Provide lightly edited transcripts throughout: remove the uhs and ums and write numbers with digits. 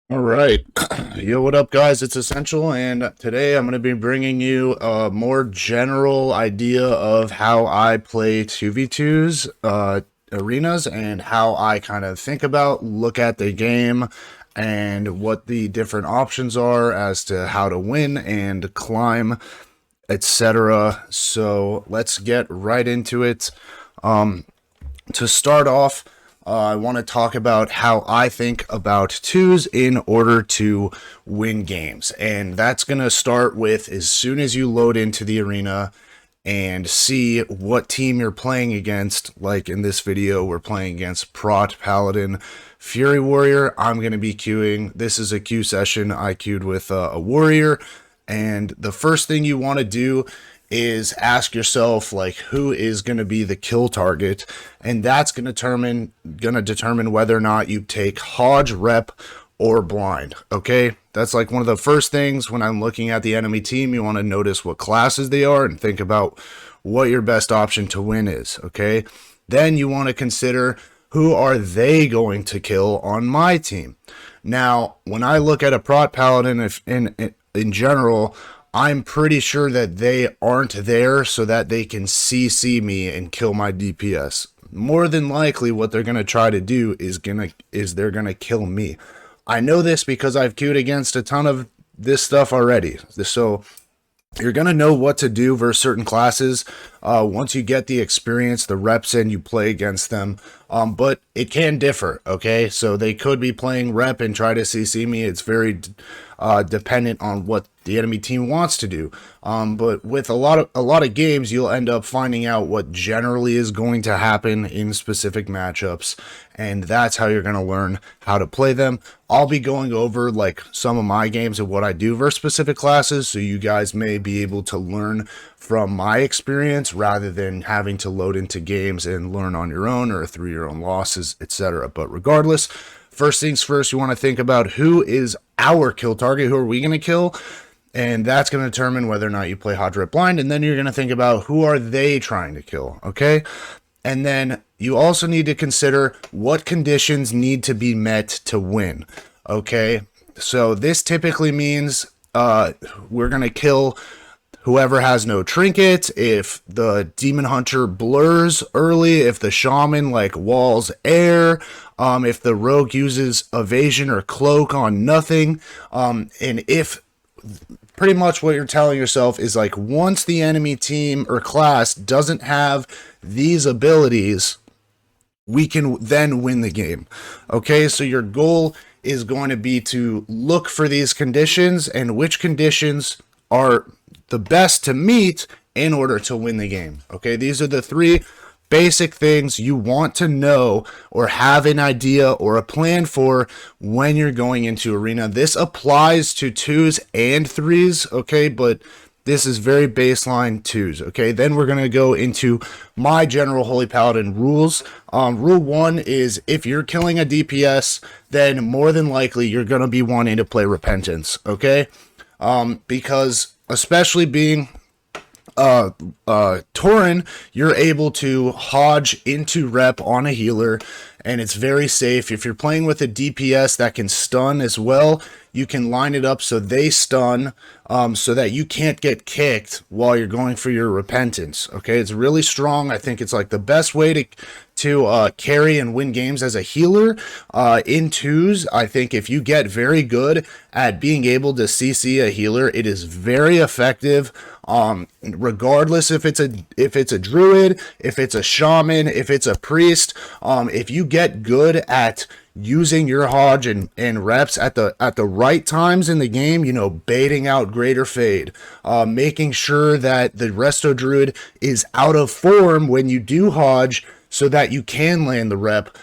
All right. Yo, what up, guys? It's Essential, and today I'm going to be bringing you a more general idea of how I play 2v2s, arenas, and how I kind of think about, look at the game, and what the different options are as to how to win and climb, etc. So let's get right into it. To start off, I want to talk about how I think about twos in order to win games. And that's going to start with as soon as you load into the arena and see what team you're playing against. Like in this video, we're playing against Prot, Paladin, Fury Warrior. I'm going to be queuing. This is a queue session. I queued with a Warrior. And the first thing you want to do is ask yourself, like, who is going to be the kill target, and that's going to determine whether or not you take Hodge, Rep, or Blind. Okay, that's like one of the first things when I'm looking at the enemy team. You want to notice what classes they are and think about what your best option to win is. Okay, then you want to consider who are they going to kill on my team. Now, when I look at a Prot Paladin, if in general, I'm pretty sure that they aren't there so that they can CC me and kill my DPS. More than likely, what they're gonna try to do is they're gonna kill me. I know this because I've queued against a ton of this stuff already. So you're going to know what to do versus certain classes once you get the experience, the reps in, you play against them. But it can differ, okay? So they could be playing rep and try to CC me. It's very dependent on what the enemy team wants to do. But with a lot of games, you'll end up finding out what generally is going to happen in specific matchups, and that's how you're going to learn how to play them. I'll be going over like some of my games and what I do versus specific classes, so you guys may be able to learn from my experience rather than having to load into games and learn on your own or through your own losses, etc. But regardless, first things first, you want to think about who is our kill target, who are we going to kill, and that's going to determine whether or not you play Hot Rip Blind, and then you're going to think about who are they trying to kill, okay? And then you also need to consider what conditions need to be met to win, okay? So this typically means we're going to kill whoever has no trinket, if the demon hunter blurs early, if the shaman like walls air, if the rogue uses evasion or cloak on nothing, and if pretty much what you're telling yourself is like once the enemy team or class doesn't have these abilities, we can then win the game. Okay, so your goal is going to be to look for these conditions and which conditions are the best to meet in order to win the game. Okay, these are the three basic things you want to know or have an idea or a plan for when you're going into arena. This applies to twos and threes, okay, but this is very baseline twos, okay? Then we're going to go into my general Holy Paladin rules. Rule one is if you're killing a DPS, then more than likely you're going to be wanting to play Repentance, okay? Because especially being Tauren, you're able to hodge into rep on a healer, and it's very safe. If you're playing with a DPS that can stun as well, you can line it up so they stun, so that you can't get kicked while you're going for your repentance. Okay, it's really strong. I think it's like the best way to carry and win games as a healer in twos. I think if you get very good at being able to CC a healer, it is very effective. Regardless if it's a druid, if it's a shaman, if it's a priest, if you get good at using your hodge and reps at the right times in the game, you know, baiting out greater fade, making sure that the resto druid is out of form when you do hodge so that you can land the rep.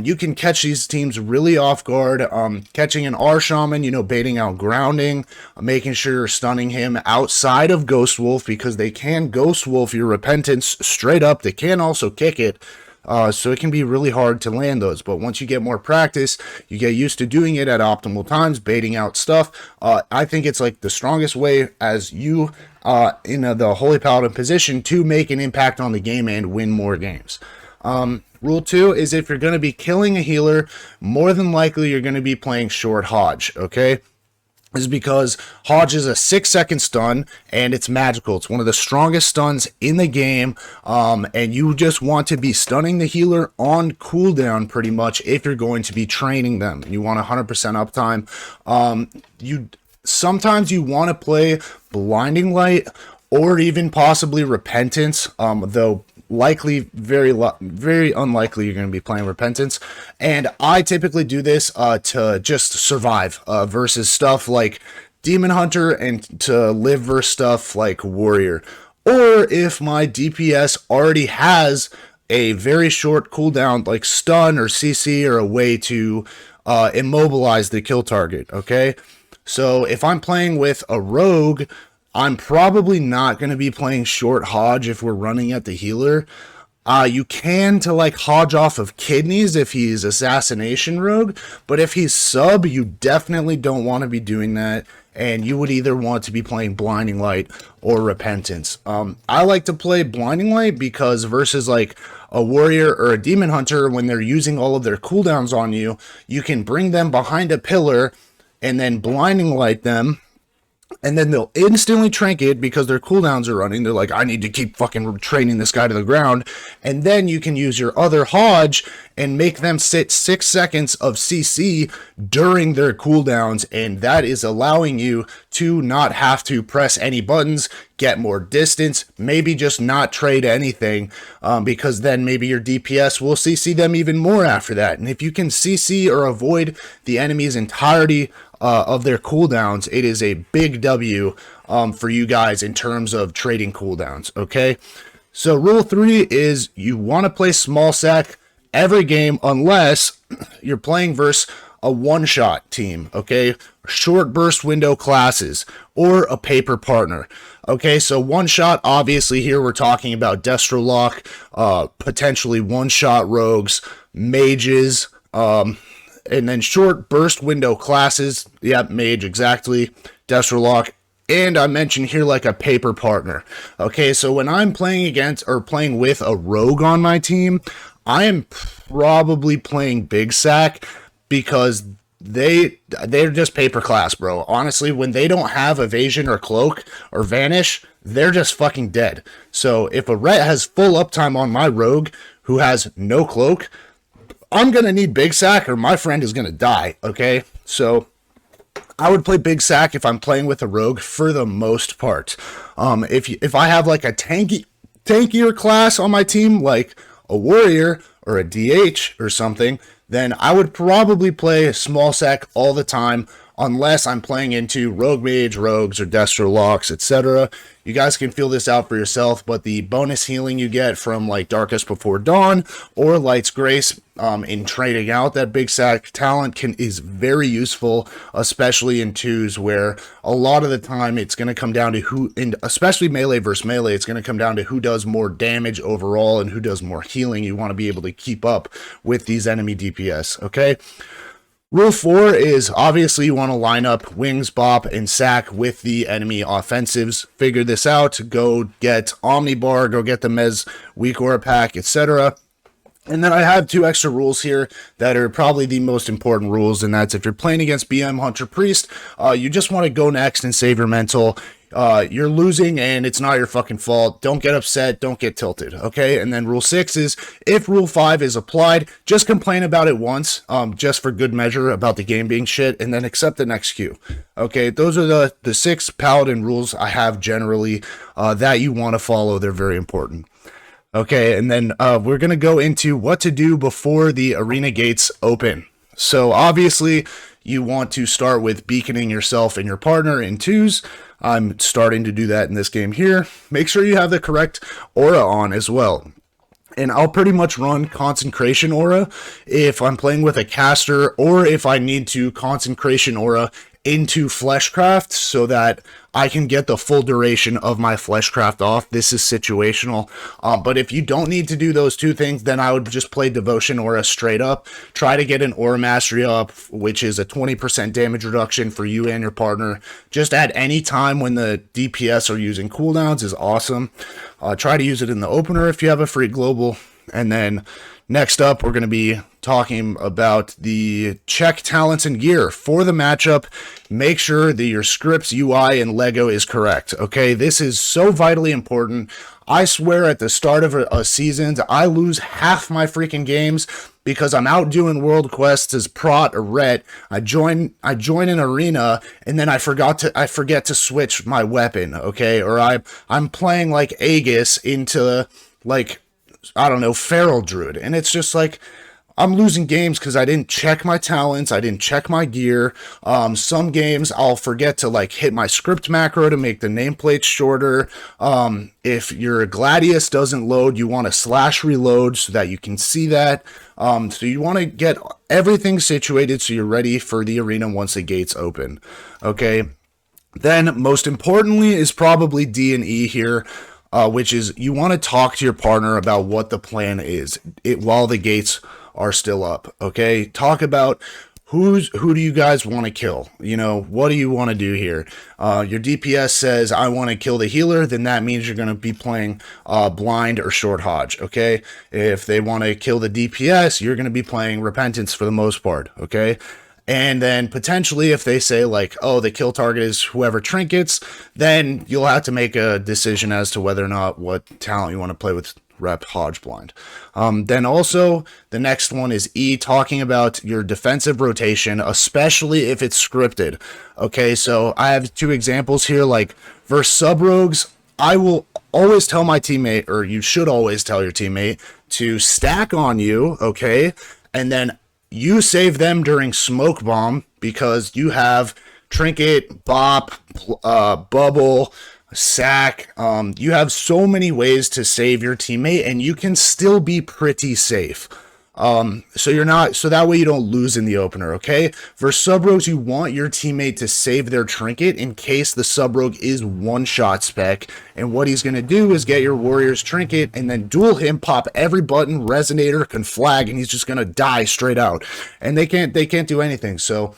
You can catch these teams really off guard. Catching an Rsham, you know, baiting out grounding, making sure you're stunning him outside of Ghost Wolf, because they can Ghost Wolf your repentance straight up. They can also kick it. So it can be really hard to land those, but once you get more practice, you get used to doing it at optimal times, baiting out stuff. I think it's like the strongest way as you in the Holy Paladin position to make an impact on the game and win more games. Rule 2 is if you're going to be killing a healer, more than likely you're going to be playing short Hodge, okay? Is because Hodge is a 6-second stun and it's magical. It's one of the strongest stuns in the game, and you just want to be stunning the healer on cooldown pretty much if you're going to be training them. You want 100% uptime. Sometimes you want to play Blinding Light or even possibly Repentance, though likely very unlikely you're going to be playing Repentance. And I typically do this to just survive versus stuff like Demon Hunter and to live versus stuff like Warrior. Or if my DPS already has a very short cooldown like stun or CC or a way to immobilize the kill target, okay? So if I'm playing with a rogue, I'm probably not going to be playing short Hodge if we're running at the healer. You can to like Hodge off of kidneys if he's assassination rogue, but if he's sub, you definitely don't want to be doing that, and you would either want to be playing Blinding Light or Repentance. I like to play Blinding Light because versus like a Warrior or a Demon Hunter, when they're using all of their cooldowns on you, you can bring them behind a pillar and then Blinding Light them, and then they'll instantly trinket because their cooldowns are running. They're like, I need to keep fucking training this guy to the ground. And then you can use your other Hodge and make them sit 6 seconds of CC during their cooldowns. And that is allowing you to not have to press any buttons, get more distance, maybe just not trade anything, because then maybe your DPS will CC them even more after that. And if you can CC or avoid the enemy's entirety of their cooldowns, it is a big W for you guys in terms of trading cooldowns, okay? So rule 3 is you want to play small sack every game unless you're playing versus a one-shot team, okay? Short burst window classes or a paper partner. Okay, so one-shot, obviously here we're talking about destro lock, potentially one-shot rogues, mages, and then short burst window classes. Yep, mage, exactly. Destro lock. And I mentioned here like a paper partner. Okay, so when I'm playing against or playing with a rogue on my team, I am probably playing big sack because they're just paper class, bro. Honestly, when they don't have evasion or cloak or vanish, they're just fucking dead. So if a ret has full uptime on my rogue who has no cloak, I'm going to need big sack or my friend is going to die, okay? So I would play big sack if I'm playing with a rogue for the most part. If I have like a tankier class on my team, like a warrior or a DH or something, then I would probably play small sack all the time unless I'm playing into rogue mage, rogues, or destro locks, etc. You guys can feel this out for yourself, but the bonus healing you get from like Darkest Before Dawn or Light's Grace in trading out that big sack talent is very useful, especially in twos where a lot of the time it's going to come down to who, and especially melee versus melee, it's going to come down to who does more damage overall and who does more healing. You want to be able to keep up with these enemy DPS, okay? Rule 4 is obviously you want to line up wings, bop, and sack with the enemy offensives. Figure this out. Go get Omnibar, go get the Mez Weak Aura Pack, etc. And then I have 2 extra rules here that are probably the most important rules, and that's if you're playing against BM Hunter Priest, you just want to go next and save your mental. You're losing and it's not your fucking fault. Don't get upset. Don't get tilted. Okay. And then rule 6 is if rule 5 is applied, just complain about it once, just for good measure about the game being shit, and then accept the next queue. Okay. Those are the 6 Paladin rules I have generally, that you want to follow. They're very important. Okay. And then, we're going to go into what to do before the arena gates open. So obviously you want to start with beaconing yourself and your partner in twos. I'm starting to do that in this game here. Make sure you have the correct aura on as well. And I'll pretty much run Consecration Aura if I'm playing with a caster, or if I need to Consecration Aura into Fleshcraft so that I can get the full duration of my Fleshcraft off. This is situational. But if you don't need to do those 2 things, then I would just play Devotion Aura straight up. Try to get an Aura Mastery up, which is a 20% damage reduction for you and your partner. Just at any time when the DPS are using cooldowns is awesome. Try to use it in the opener if you have a free global. And then next up, we're going to be talking about the check talents and gear for the matchup. Make sure that your scripts, UI, and Lego is correct. Okay, this is so vitally important. I swear at the start of a season, I lose half my freaking games because I'm out doing world quests as Prot or Ret. I join an arena and then I forget to switch my weapon, okay? Or I'm playing like Aegis into like, I don't know, Feral Druid, and it's just like I'm losing games because I didn't check my talents, I didn't check my gear. Some games I'll forget to like hit my script macro to make the nameplate shorter. If your Gladius doesn't load, you want to slash reload so that you can see that. So you want to get everything situated so you're ready for the arena once the gates open. Okay. Then most importantly is probably D and E here. Which is you want to talk to your partner about what the plan is while the gates are still up. Okay, talk about who do you guys want to kill? You know, what do you want to do here? Your DPS says I want to kill the healer, then that means you're going to be playing blind or short hodge. Okay, if they want to kill the DPS, you're going to be playing repentance for the most part. Okay. And then potentially if they say like, oh, the kill target is whoever trinkets, then you'll have to make a decision as to whether or not what talent you want to play with rep hodge blind. Then also the next one is E, talking about your defensive rotation, especially if it's scripted. Okay, so I have two examples here, like versus sub rogues, I will always tell my teammate, or you should always tell your teammate, to stack on you, okay, and then you save them during smoke bomb because you have trinket, bop, bubble, sack. You have so many ways to save your teammate, and you can still be pretty safe. So that way you don't lose in the opener, okay? For sub rogues, you want your teammate to save their trinket in case the sub rogue is one-shot spec, and what he's gonna do is get your warrior's trinket and then duel him, pop every button, resonator, can flag, and he's just gonna die straight out. And they can't do anything, so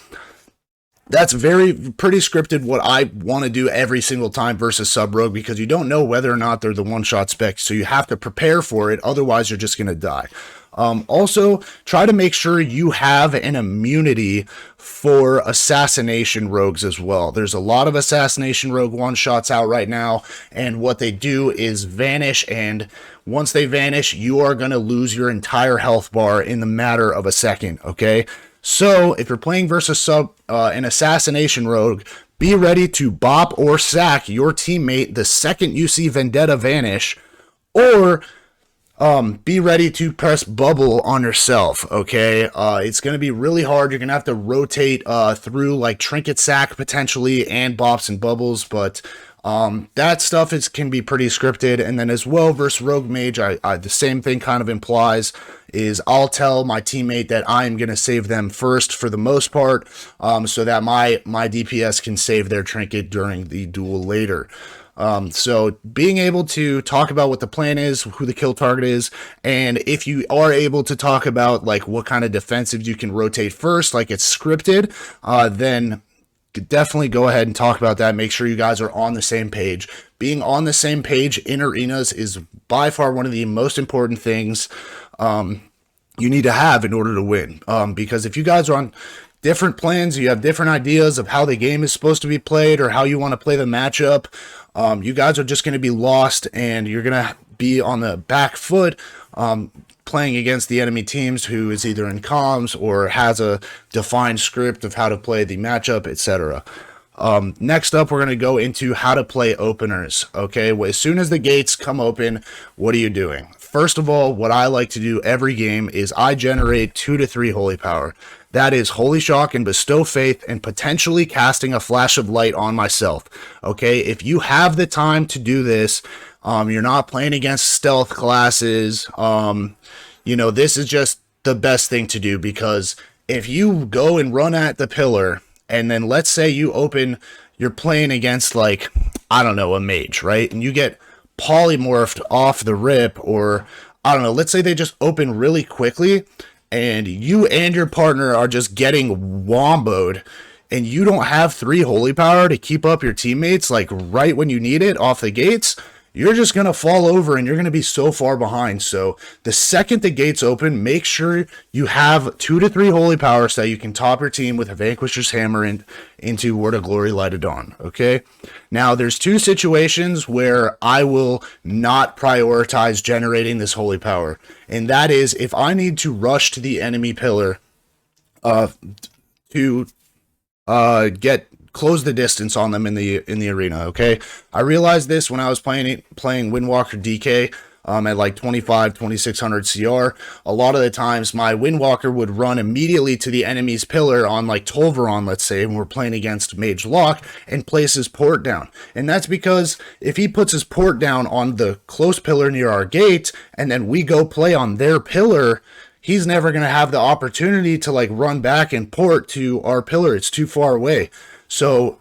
that's pretty scripted what I want to do every single time versus sub rogue, because you don't know whether or not they're the one-shot spec, so you have to prepare for it, otherwise you're just gonna die. Also, try to make sure you have an immunity for assassination rogues as well. There's a lot of assassination rogue one-shots out right now, and what they do is vanish, and once they vanish, you are going to lose your entire health bar in the matter of a second, okay? So, if you're playing versus an assassination rogue, be ready to bop or sack your teammate the second you see Vendetta vanish, or be ready to press bubble on yourself, okay? It's going to be really hard. You're going to have to rotate through like trinket sack potentially and bops and bubbles, but that stuff can be pretty scripted. And then as well versus rogue mage, the same thing kind of implies is I'll tell my teammate that I'm going to save them first for the most part, so that my DPS can save their trinket during the duel later. So being able to talk about what the plan is, who the kill target is, and if you are able to talk about like what kind of defensives you can rotate first, like it's scripted, then definitely go ahead and talk about that. Make sure you guys are on the same page. Being on the same page in arenas is by far one of the most important things you need to have in order to win. Because if you guys are on different plans, you have different ideas of how the game is supposed to be played or how you want to play the matchup, you guys are just going to be lost, and you're going to be on the back foot playing against the enemy teams who is either in comms or has a defined script of how to play the matchup, etc. Next up, we're going to go into how to play openers. Okay, well, as soon as the gates come open, what are you doing? First of all, what I like to do every game is I generate 2 to 3 holy power. That is Holy Shock and Bestow Faith and potentially casting a Flash of Light on myself. Okay, if you have the time to do this, you're not playing against stealth classes, you know, this is just the best thing to do, because if you go and run at the pillar, and then let's say you're playing against like, I don't know, a mage, right? And you get polymorphed off the rip, or I don't know, let's say they just open really quickly, and you and your partner are just getting womboed, and you don't have 3 holy power to keep up your teammates like right when you need it off the gates, you're just going to fall over and you're going to be so far behind. So the second the gates open, make sure you have 2 to 3 holy power so that you can top your team with a Vanquisher's Hammer into Word of Glory Light of Dawn, okay? Now, there's 2 situations where I will not prioritize generating this holy power, and that is if I need to rush to the enemy pillar to close the distance on them in the arena, okay? I realized this when I was playing Windwalker DK at like 2600 CR. A lot of the times my Windwalker would run immediately to the enemy's pillar on like Tolvaron, let's say, and we're playing against Mage Lock, and place his port down. And that's because if he puts his port down on the close pillar near our gate, and then we go play on their pillar, he's never going to have the opportunity to like run back and port to our pillar. It's too far away. So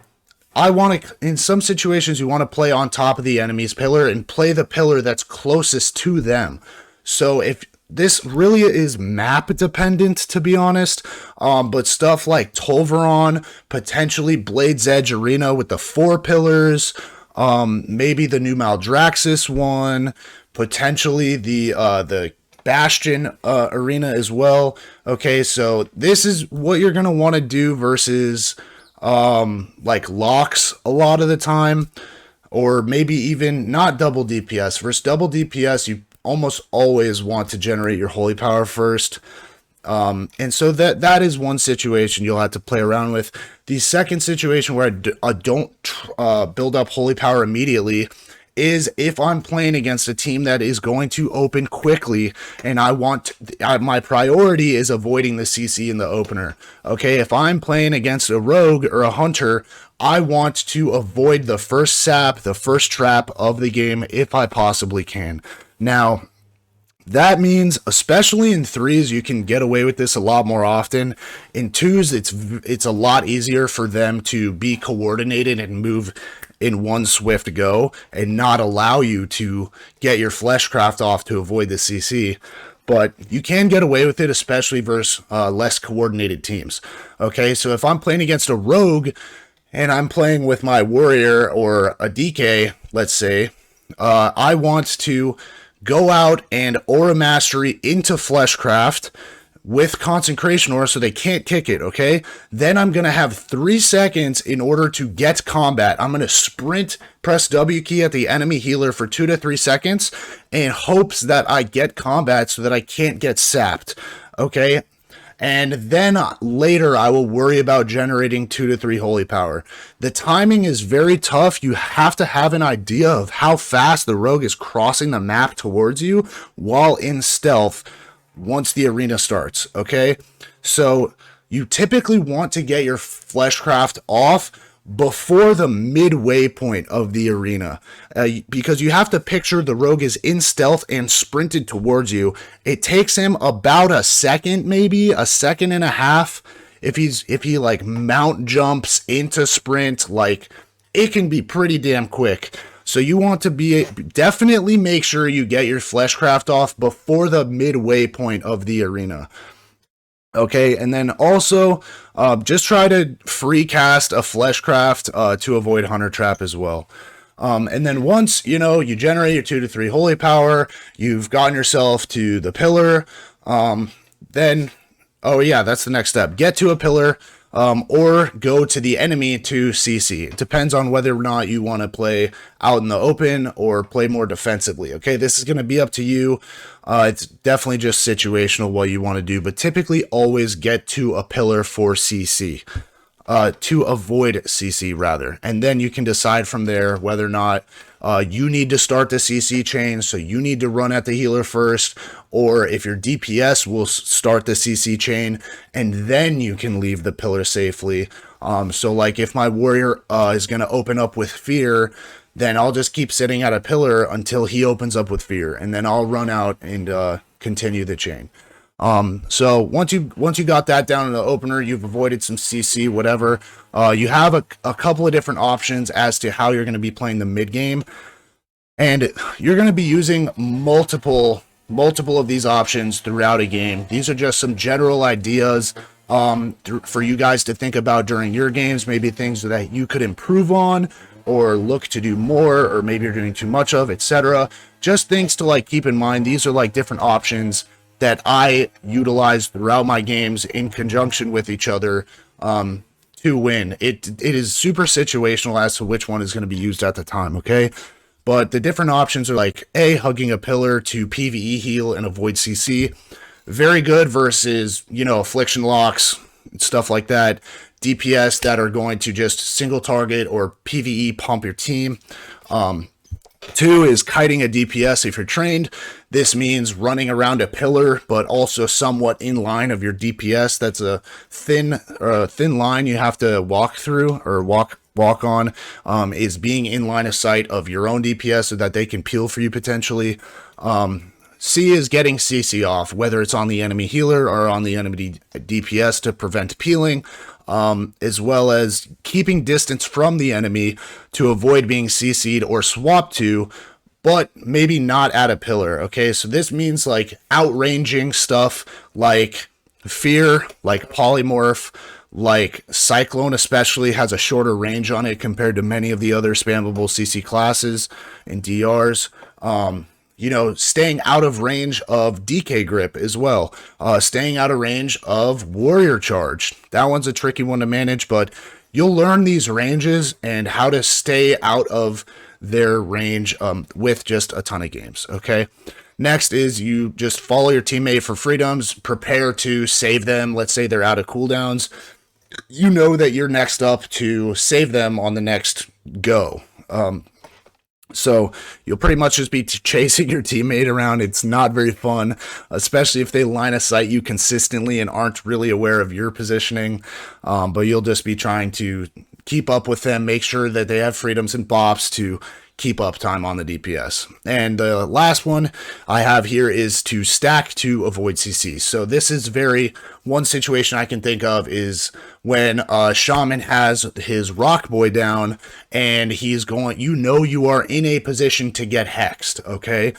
I want to, in some situations, you want to play on top of the enemy's pillar and play the pillar that's closest to them. So if this really is map dependent, to be honest, but stuff like Tolvaron, potentially Blade's Edge Arena with the 4 pillars, maybe the new Maldraxxus one, potentially the Bastion arena as well. Okay, so this is what you're going to want to do versus like locks a lot of the time, or maybe even not double DPS. Versus double DPS, you almost always want to generate your holy power first. And so that is one situation you'll have to play around with. The second situation where I don't build up holy power immediately is if I'm playing against a team that is going to open quickly, and my priority is avoiding the CC in the opener. Okay, if I'm playing against a rogue or a hunter, I want to avoid the first sap, the first trap of the game if I possibly can. Now, that means, especially in 3s, you can get away with this a lot more often. In 2s, it's a lot easier for them to be coordinated and move in one swift go and not allow you to get your fleshcraft off to avoid the CC. But you can get away with it, especially versus less coordinated teams. Okay, so if I'm playing against a rogue and I'm playing with my warrior or a DK, let's say, I want to go out and Aura Mastery into Fleshcraft with Consecration Aura so they can't kick it, okay? Then I'm going to have 3 seconds in order to get combat. I'm going to sprint, press W key at the enemy healer for 2 to 3 seconds in hopes that I get combat so that I can't get sapped, okay? And then later I will worry about generating 2 to 3 holy power. The timing is very tough. You have to have an idea of how fast the rogue is crossing the map towards you while in stealth once the arena starts, okay? So you typically want to get your fleshcraft off before the midway point of the arena, because you have to picture the rogue is in stealth and sprinted towards you. It takes him about a second, maybe a second and a half. If he like mount jumps into sprint, like it can be pretty damn quick. So you want to definitely make sure you get your fleshcraft off before the midway point of the arena. Okay, and then also just try to free cast a fleshcraft to avoid hunter trap as well. And then once you generate your 2 to 3 holy power, you've gotten yourself to the pillar. Then that's the next step. Get to a pillar. Or go to the enemy to CC. It depends on whether or not you want to play out in the open or play more defensively. Okay, this is going to be up to you. It's definitely just situational what you want to do, but typically always get to a pillar for CC. To avoid CC rather, and then you can decide from there whether or not you need to start the CC chain, so you need to run at the healer first, or if your DPS will start the CC chain and then you can leave the pillar safely. So like if my warrior is going to open up with fear, then I'll just keep sitting at a pillar until he opens up with fear, and then I'll run out and continue the chain. So once you got that down in the opener, you've avoided some CC, whatever, you have a couple of different options as to how you're going to be playing the mid game, and you're going to be using multiple of these options throughout a game. These are just some general ideas for you guys to think about during your games, maybe things that you could improve on, or look to do more, or maybe you're doing too much of, etc. Just things to like keep in mind. These are like different options that I utilize throughout my games in conjunction with each other to win. It is super situational as to which one is going to be used at the time, okay? But the different options are like A, hugging a pillar to PvE heal and avoid CC. Very good versus, you know, affliction locks, stuff like that. DPS that are going to just single target or PvE pump your team. 2 is kiting a DPS if you're trained. This means running around a pillar, but also somewhat in line of your DPS. That's a thin line you have to walk through or walk on, is being in line of sight of your own DPS so that they can peel for you potentially. C is getting CC off, whether it's on the enemy healer or on the enemy DPS to prevent peeling. As well as keeping distance from the enemy to avoid being CC'd or swapped to, but maybe not at a pillar, okay? So this means like outranging stuff like Fear, like Polymorph, like Cyclone especially has a shorter range on it compared to many of the other spammable CC classes and DRs. You know, staying out of range of DK Grip as well. Staying out of range of Warrior Charge. That one's a tricky one to manage, but you'll learn these ranges and how to stay out of their range with just a ton of games, okay? Next is you just follow your teammate for freedoms, prepare to save them. Let's say they're out of cooldowns. You know that you're next up to save them on the next go. So you'll pretty much just be chasing your teammate around. It's not very fun, especially if they line of sight you consistently and aren't really aware of your positioning. But you'll just be trying to keep up with them, make sure that they have freedoms and bops to keep up time on the DPS. And the last one I have here is to stack to avoid CC. So this is one situation I can think of is when Shaman has his Rock Boy down and he's going, you know, you are in a position to get hexed, okay?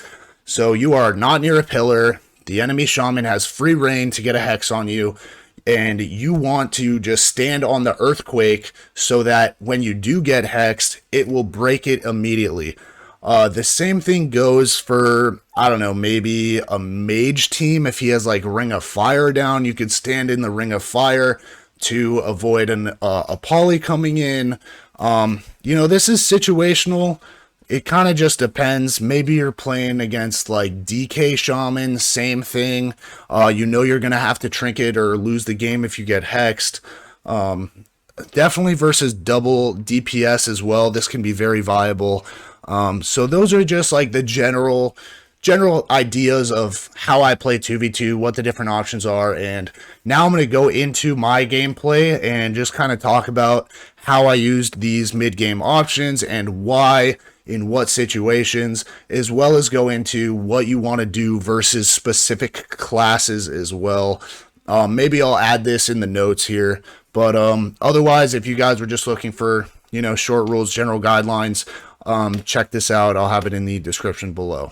So you are not near a pillar. The enemy Shaman has free reign to get a hex on you, and you want to just stand on the earthquake so that when you do get hexed, it will break it immediately. The same thing goes for, I don't know, maybe a mage team. If he has like Ring of Fire down, you could stand in the Ring of Fire to avoid a poly coming in. You know, this is situational. It kind of just depends. Maybe you're playing against like DK Shaman, same thing. You know you're going to have to trinket or lose the game if you get hexed. Definitely versus double DPS as well. This can be very viable. So those are just like the general ideas of how I play 2v2, what the different options are, and now I'm going to go into my gameplay and just kind of talk about how I used these mid-game options and why, in what situations, as well as go into what you want to do versus specific classes as well. Maybe I'll add this in the notes here, but otherwise, if you guys were just looking for, you know, short rules, general guidelines, check this out. I'll have it in the description below.